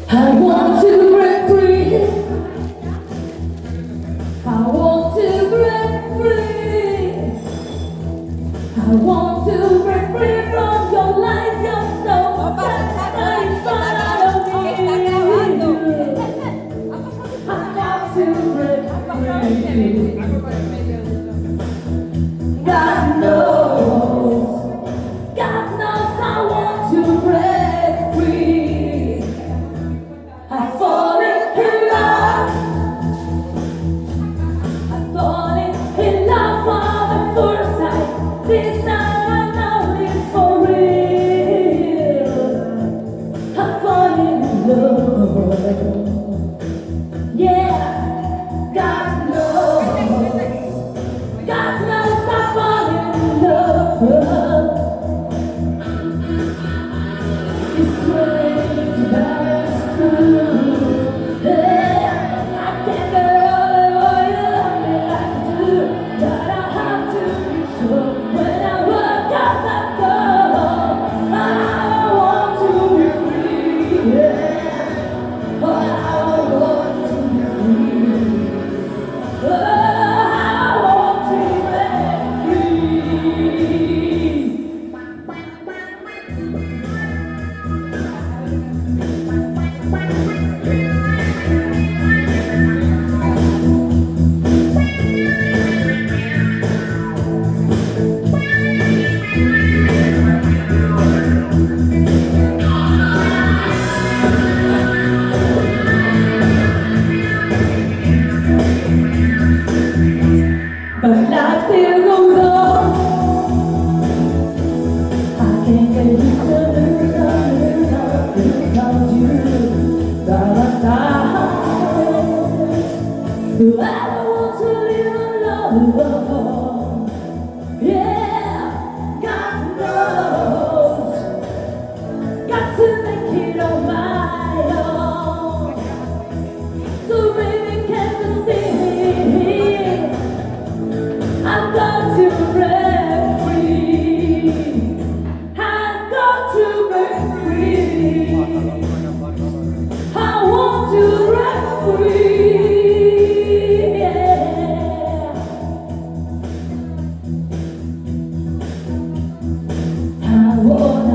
I want to break free. I want to break free. I want to break free from your life, your soul. That's inside of me. I got to break free. God knows, God knows I want to break free. I've fallen in love. I've fallen in love for the first time. This time I know it's for real. I've fallen in love. Yeah, God knows. God knows I've fallen in love. It's strange, but it's true. Yeah, I can't get over you love me like you do, but I have to be sure when I walk out that door. I want to be free. Yeah, oh, I want to be free. Oh, I want to be free. But life still goes on. I can't get used to without you by my side. I don't want to live alone. Yeah, God knows. Got to make it on my own. So baby, can't you see? I've got to break free. I've got to break free. I want to break free. Yeah. I want